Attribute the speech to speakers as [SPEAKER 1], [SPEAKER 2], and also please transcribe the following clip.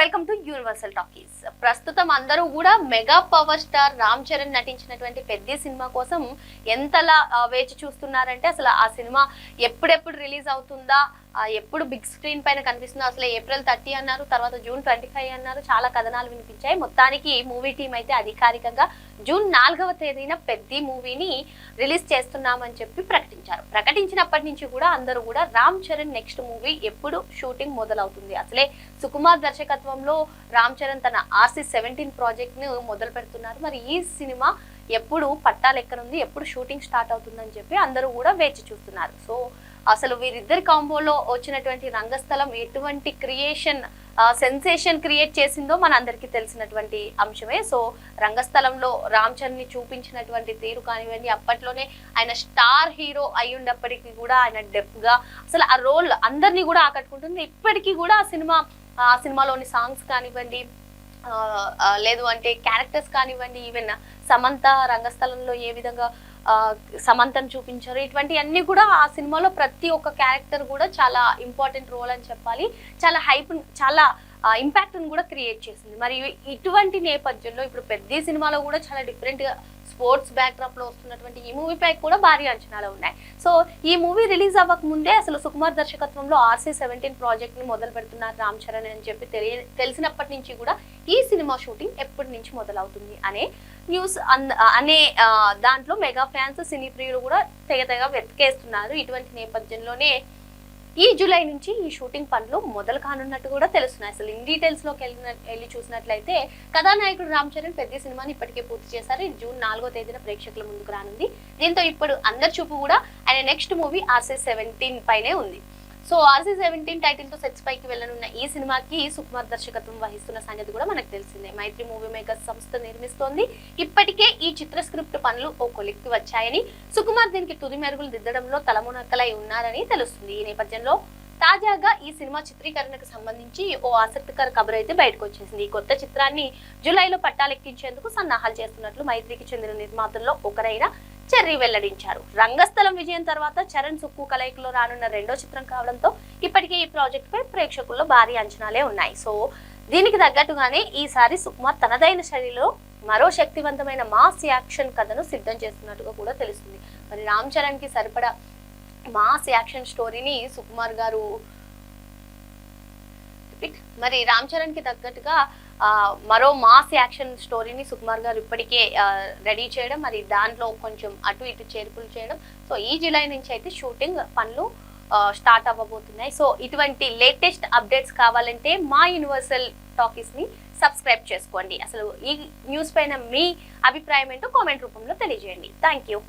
[SPEAKER 1] Welcome to universal talkies. ప్రస్తుతం అందరూ కూడా mega power star Ram Charan నటించినటువంటి పెద్ద సినిమా కోసం ఎంతలా వేచి చూస్తున్నారంటే అసలు ఆ సినిమా ఎప్పుడెప్పుడు రిలీజ్ అవుతుందా, ఎప్పుడు బిగ్ స్క్రీన్ పైన కనిపిస్తుందో. అసలు April 30 అన్నారు, తర్వాత June 25 అన్నారు. చాలా కథనాలు వినిపించాయి. మొత్తానికి మూవీ టీం అయితే అధికారికంగా June 4వ తేదీన పెద్ద మూవీని రిలీజ్ చేస్తున్నామని చెప్పి ప్రకటించారు. ప్రకటించినప్పటి నుంచి కూడా అందరూ కూడా రామ్ చరణ్ నెక్స్ట్ మూవీ ఎప్పుడు షూటింగ్ మొదలవుతుంది, అసలే సుకుమార్ దర్శకత్వంలో రామ్ చరణ్ తన RC-17 ప్రాజెక్ట్ ను మొదలు పెడుతున్నారు. మరి ఈ సినిమా ఎప్పుడు పట్టాలెక్కనుంది, ఎప్పుడు షూటింగ్ స్టార్ట్ అవుతుందని చెప్పి అందరూ కూడా వేచి చూస్తున్నారు. సో అసలు వీరిద్దరి కాంబోలో వచ్చినటువంటి రంగస్థలం ఎటువంటి సెన్సేషన్ క్రియేట్ చేసిందో మన అందరికీ తెలిసినటువంటి అంశమే. సో రంగస్థలంలో రామ్ చరణ్ ని చూపించినటువంటి తీరు కానివ్వండి, అప్పట్లోనే ఆయన స్టార్ హీరో అయ్యున్నప్పటికీ కూడా ఆయన డెప్త్ గా అసలు ఆ రోల్ అందరినీ కూడా ఆకట్టుకుంటుంది. ఇప్పటికీ కూడా ఆ సినిమాలోని సాంగ్స్ కానివ్వండి, లేదు అంటే క్యారెక్టర్స్ కానివ్వండి, ఈవెన్ సమంత రంగస్థలంలో ఏ విధంగా సమంతను చూపించారు, ఇటువంటి అన్ని కూడా ఆ సినిమాలో ప్రతి ఒక్క క్యారెక్టర్ కూడా చాలా ఇంపార్టెంట్ రోల్ అని చెప్పాలి. చాలా హైప్, చాలా ఇంపాక్ట్ కూడా క్రియేట్ చేసింది. మరి ఇటువంటి నేపథ్యంలో ఇప్పుడు పెద్ద సినిమాలో కూడా చాలా డిఫరెంట్ గా స్పోర్ట్స్ బ్యాక్ డ్రాప్ లో వస్తున్నటువంటి ఈ మూవీ పై కూడా భారీ అంచనాలు ఉన్నాయి. సో ఈ మూవీ రిలీజ్ అవ్వక ముందే అసలు సుకుమార్ దర్శకత్వంలో RC-17 ప్రాజెక్ట్ ని మొదలు పెడుతున్నారు రామ్ చరణ్ అని చెప్పి తెలిసినప్పటి నుంచి కూడా ఈ సినిమా షూటింగ్ ఎప్పటి నుంచి మొదలవుతుంది అనే న్యూస్ అనే దాంట్లో మెగా ఫ్యాన్స్, సినీ ప్రియులు కూడా తెగ వెతికేస్తున్నారు. ఇటువంటి నేపథ్యంలోనే ఈ జూలై నుంచి ఈ షూటింగ్ పనులు మొదలు కానున్నట్టు కూడా తెలుస్తున్నాయి. అసలు ఇన్ డీటెయిల్స్ లోకి వెళ్ళి చూసినట్లయితే కథానాయకుడు రామ్ చరణ్ పెద్ద సినిమాని ఇప్పటికే పూర్తి చేశారు. June 4వ తేదీన ప్రేక్షకుల ముందుకు రానుంది. దీంతో ఇప్పుడు అందరి చూపు కూడా ఆయన నెక్స్ట్ మూవీ RC-17 పైనే ఉంది. సో RC-17 టైటిల్ తో సెట్స్ పైకి వెళ్లనున్న ఈ సినిమాకి సుకుమార్ దర్శకత్వం వహిస్తున్న సంగతి కూడా మనకు తెలిసిందే. మైత్రి మూవీ మేకర్స్ సంస్థ నిర్మిస్తోంది. ఇప్పటికే ఈ చిత్ర స్క్రిప్ట్ పనులు ఓ కొలిక్కి వచ్చాయని, సుకుమార్ దీనికి తుది మెరుగులు దిద్దడంలో తలమునక్కలై ఉన్నారని తెలుస్తుంది. ఈ నేపథ్యంలో తాజాగా ఈ సినిమా చిత్రీకరణకు సంబంధించి ఓ ఆసక్తికర కబురు అయితే బయటకు వచ్చేసింది. ఈ కొత్త చిత్రాన్ని జూలైలో పట్టాలెక్కించేందుకు సన్నాహాలు చేస్తున్నట్లు మైత్రికి చెందిన నిర్మాతల్లో ఒకరైన చెర్రీ వెల్లడించారు. రంగస్థలం విజయం తర్వాత చరణ్ సుక్కు కలయికలో రానున్న రెండో చిత్రం కావడంతో ఇప్పటికే ఈ ప్రాజెక్ట్ పై ప్రేక్షకుల్లో భారీ అంచనాలే ఉన్నాయి. సో దీనికి తగ్గట్టుగానే ఈసారి సుకుమార్ తనదైన శైలిలో మరో శక్తివంతమైన మాస్ యాక్షన్ కథను సిద్ధం చేస్తున్నట్టుగా కూడా తెలుస్తుంది. మరి రామ్ చరణ్ కి సరిపడా మాస్ యాక్షన్ స్టోరీని సుకుమార్ గారు మరి రామ్ చరణ్ కి తగ్గట్టుగా మరో మాస్ యాక్షన్ స్టోరీని సుకుమార్ గారు ఇప్పటికే రెడీ చేయడం, మరి దాంట్లో కొంచెం అటు ఇటు చేర్పులు చేయడం. సో ఈ జూలై నుంచి అయితే షూటింగ్ పనులు స్టార్ట్ అవ్వబోతున్నాయి. సో ఇటువంటి లేటెస్ట్ అప్డేట్స్ కావాలంటే మా యూనివర్సల్ టాకీస్ ని సబ్స్క్రైబ్ చేసుకోండి. అసలు ఈ న్యూస్ పైన మీ అభిప్రాయం ఏంటో కామెంట్ రూపంలో తెలియజేయండి. Thank you.